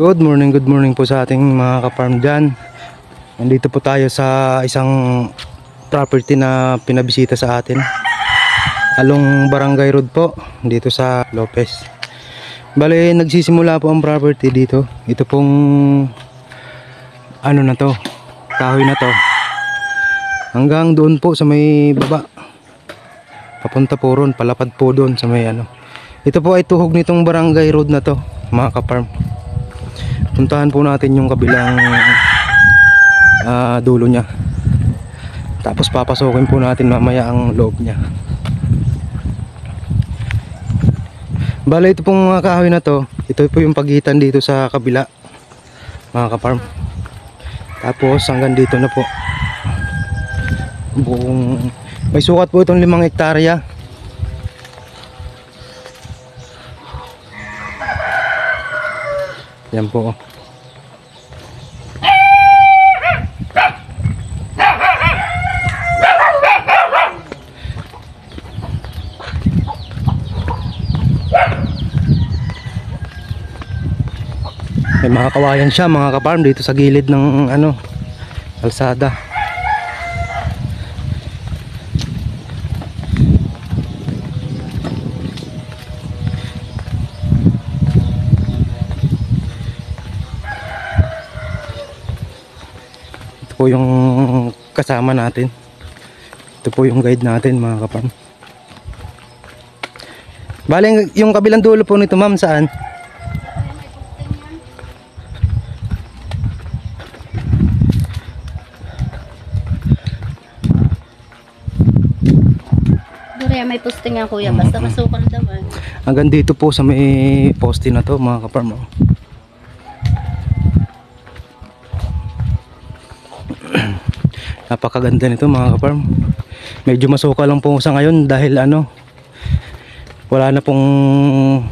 Good morning po sa ating mga ka-farm dyan. Nandito po tayo sa isang property na pinabisita sa atin. Along Barangay Road po, dito sa Lopez. Bale, nagsisimula po ang property dito. Ito pong ano na to, kahoy na to. Hanggang doon po sa may baba. Papunta po ron, palapad po doon sa may ano. Ito po ay tuhog nitong Barangay Road na to, mga ka-farm. Puntahan po natin yung kabilang dulo niya. Tapos papasokin po natin mamaya ang loob niya. Bale, ito pong mga kahoy na to, ito po yung pagitan dito sa kabila, mga ka-farm. Tapos hanggang dito na po. May sukat po itong 5 hektarya. Yan po. May mga kawayan siya, mga ka-farm, dito sa gilid ng ano, kalsada. Ito po yung kasama natin. Ito po yung guide natin, mga ka-farm. Bale, yung kabilang dulo po nito, ma'am, saan? May posting nga kuya, basta masukal daw. Hanggang dito po sa may poste na to, mga ka-farm. Napakaganda nito, mga ka-farm. Medyo masukal lang po sa ngayon dahil ano, wala na pong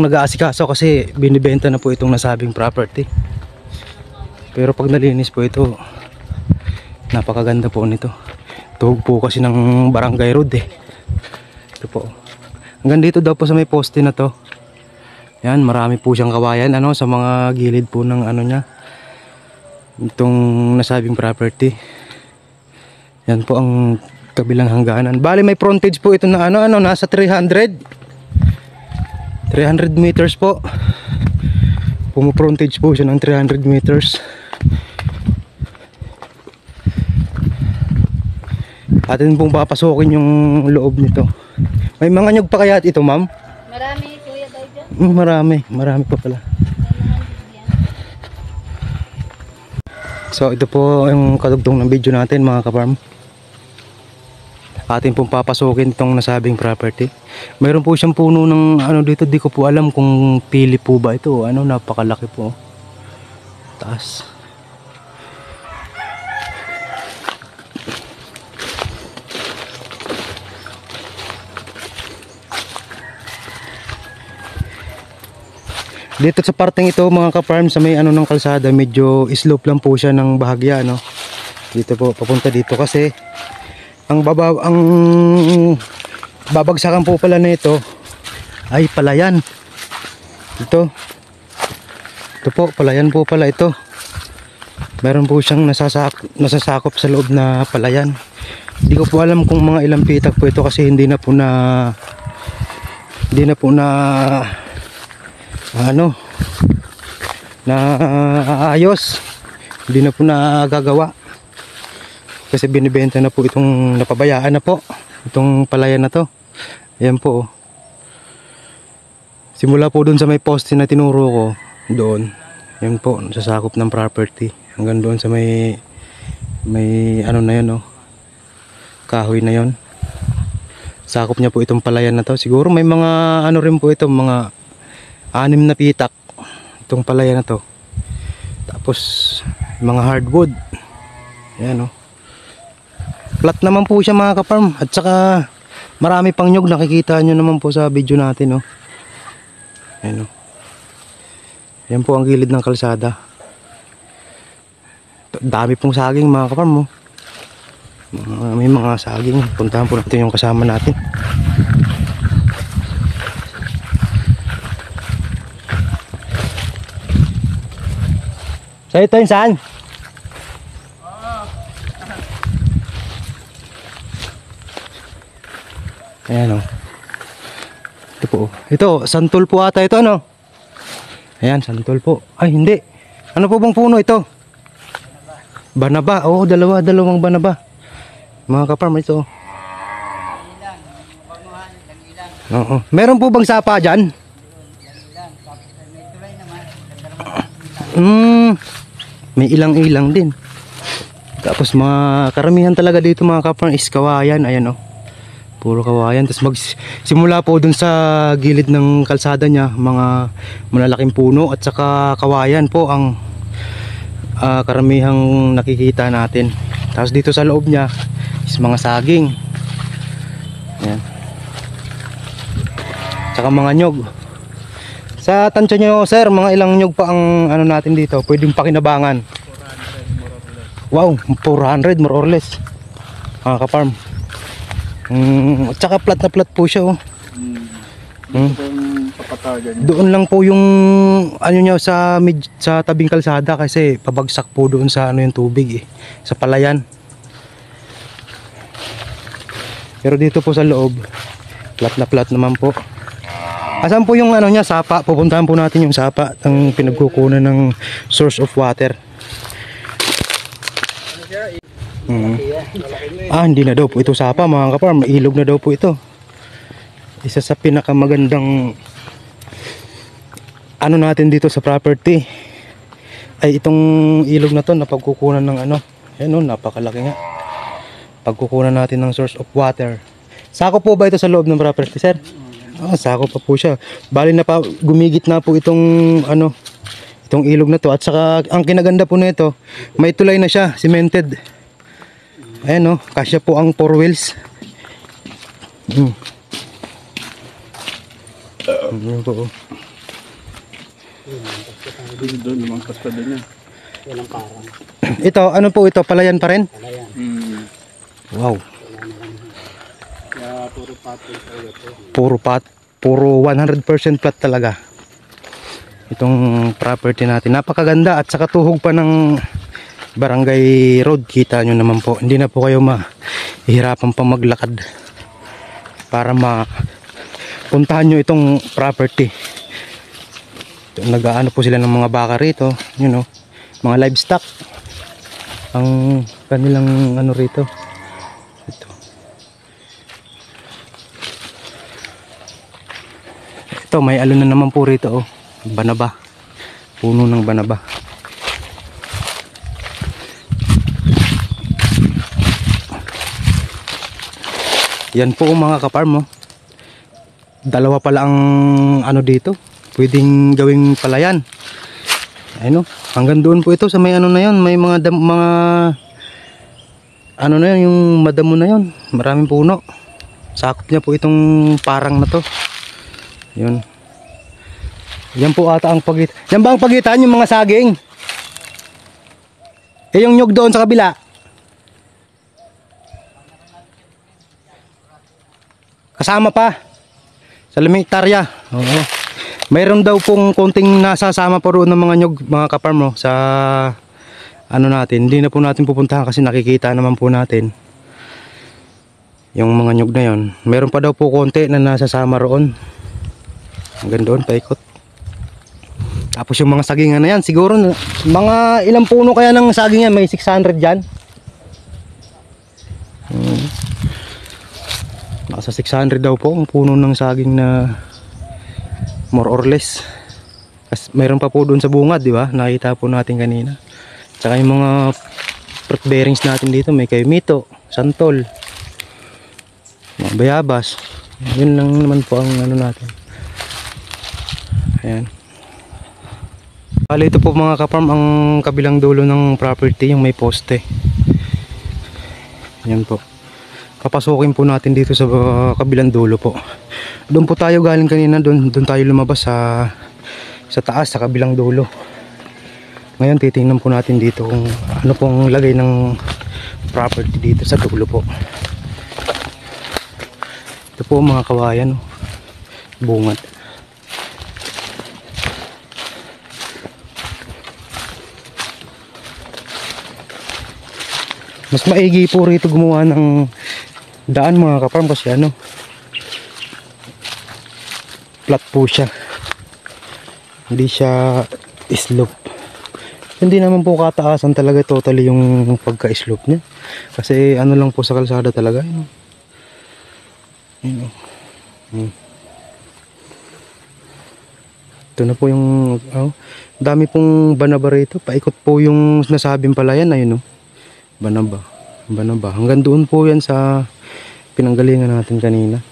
nag-aasikaso kasi binibenta na po itong nasabing property. Pero pag nalinis po ito, napakaganda po nito. Tuhog po kasi ng Barangay Road eh. Ito po. Hanggang dito daw po sa may poste na to. Yan, marami po siyang kawayan ano sa mga gilid po ng ano niya. Itong nasabing property. Yan po ang kabilang hangganan. Bali may frontage po ito na ano nasa 300 meters po. Frontage po siya ng 300 meters. Atin pong papasukin yung loob nito. May mga nyug pa kaya ito, ma'am? Marami kuya daw dyan. Marami pa pala. So ito po yung kadugtong ng video natin, mga ka-farm. Atin pong papasukin itong nasabing property. Mayroon po siyang puno ng ano dito, di ko po alam kung pili po ba ito. Ano, napakalaki po. Taas. Dito sa parteng ito, mga ka-farm, sa may ano ng kalsada, medyo slope lang po siya ng bahagya, no. Dito po papunta dito kasi ang babagsakan po pala nito ay palayan. Ito po, palayan po pala ito. Meron po siyang nasasakop sa loob na palayan. Hindi ko po alam kung mga ilang pitak po ito kasi hindi na po na ayos, hindi na po nagagawa kasi binibenta na po itong napabayaan na po itong palayan na to. Ayan po, simula po dun sa may poste na tinuro ko doon, yan po nasasakop ng property hanggang doon sa may ano na yun, kahoy na yun, sakop niya po itong palayan na to. Siguro may mga ano rin po ito, mga 6 na pitak itong palayan na to. Tapos mga hardwood. Ayan, flat naman po siya, mga ka-farm. At saka marami pang nyug, nakikita nyo naman po sa video natin, Ayan, Yan po ang gilid ng kalsada. Dami pong saging, mga ka-farm, May mga saging. Puntahan po natin yung kasama natin. So ito yung saan? Ayan o. Ito po. Ito, santol po ata ito ano? Ayan, santol po. Ay, hindi. Ano po bang puno ito? Banaba. Oo, dalawang banaba. Mga kaparm, ito. Oo. Meron po bang sapa dyan? May ilang-ilang din. Tapos mga karamihan talaga dito mga kaparm is kawayan. Ayan o. Puro kawayan. Tapos magsimula po dun sa gilid ng kalsada niya, mga malalaking puno at saka kawayan po ang karamihang nakikita natin. Tapos dito sa loob niya is mga saging. Ayan. Tsaka mga nyog. Sa tansya nyo sir, mga ilang nyog pa ang ano natin dito, pwedeng pakinabangan. 400 more or less. Wow, 400 more or less. Mga kaparm. At saka plat na plat po siya oh. Doon lang po yung ano niya sa tabing kalsada kasi pabagsak po doon sa ano yung tubig eh, sa palayan. Pero dito po sa loob, plat na plat naman po. Asan po yung ano niya, sapa? Pupuntahan po natin yung sapa, ang pinagkukunan ng source of water. Hindi na daw po ito sapa mga kaparm, ilog na daw po ito. Isa sa pinakamagandang ano natin dito sa property ay itong ilog na to na pagkukunan ng ano. Ayan o, napakalaki nga. Pagkukunan natin ng source of water. Sako po ba ito sa loob ng property sir? Sako pa po siya. Bali na pa, gumigit na po itong ano, itong ilog na to. At saka ang kinaganda po nito, may tulay na siya, cemented. Ayan o, kasya po ang 4 wheels. Ayan po o. Ito, ano po ito? Palayan pa rin? Palayan. Wow. Puro 100% plat talaga. Itong property natin. Napakaganda at saka tuhog pa ng barangay road. Kita nyo naman po. Hindi na po kayo mahihirapan pa maglakad para mapuntahan nyo itong property. Nag-aano po sila ng mga baka rito, you know, mga livestock ang kanilang ano rito. Ito may alon na naman po rito oh, banaba, puno ng banaba. Yan po mga kaparm oh. Dalawa pala ang ano dito, pwedeng gawing palayan. Ayun oh, hanggang doon po ito sa may ano na yon, may mga ano na yun, yung madamo na yon, maraming puno. Sakop niya po itong parang na to. Yun. Yan po ata ang pagitan. Yan ba ang pagitan yung mga saging? Yung nyog doon sa kabila. Kasama pa sa 5 hektarya. Oo. Mayroon daw pong konting nasasama pa roon ng mga nyog, mga kaparm sa ano natin. Hindi na po natin pupuntahan kasi nakikita naman po natin yung mga nyog na yon. Meron pa daw po konti na nasasama roon. Hanggang doon paikot. Tapos yung mga sagingan na yan, siguro mga ilang puno kaya ng saging yan, may 600 dyan. Nasa 600 daw po ang puno ng saging na more or less. Kasi mayroon pa po doon sa bungad, di ba? Nakita po natin kanina. Tsaka yung mga fruit bearings natin dito, may kaymito, santol, mga bayabas. Yun lang naman po ang ano natin. Ayan. Bali ito po mga kaparm ang kabilang dulo ng property, yung may poste. Ayan po. Papasukin po natin dito sa kabilang dulo po. Doon po tayo galing kanina, doon tayo lumabas sa taas, sa kabilang dulo. Ngayon titingnan po natin dito kung ano pong lagay ng property dito sa dulo po. Ito po mga kawayan, bungad. Mas maigi po rito gumawa ng daan mga kaparm kasi ano, flat po siya. Hindi siya slope. Hindi naman po kataasan talaga totally yung pagka-slope niya. Kasi ano lang po sa kalsada talaga. Yun, yun, yun. Ito na po yung dami pong banaba rito. Paikot po yung nasabing palayan. Ayun, banaba. Banaba. Hanggang doon po yan sa pinanggalingan natin kanina.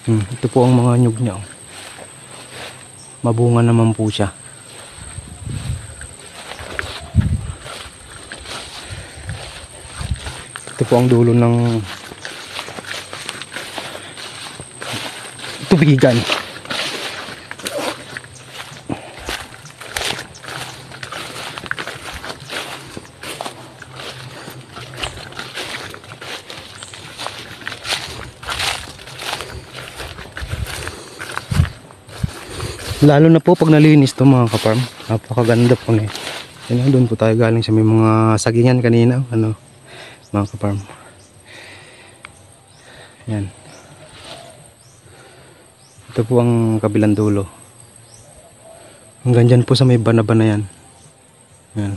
Ito po ang mga nyug niya. Mabunga naman po siya. Ito po ang dulo ng tubigan. Lalo na po pag nalinis to mga kaparm, napakaganda po na. Yan, doon po tayo galing sa may mga sagingan kanina, ano, mga kaparm. Yan. Ito po ang kabilang dulo. Hanggang dyan po sa may banaba na yan. Yan.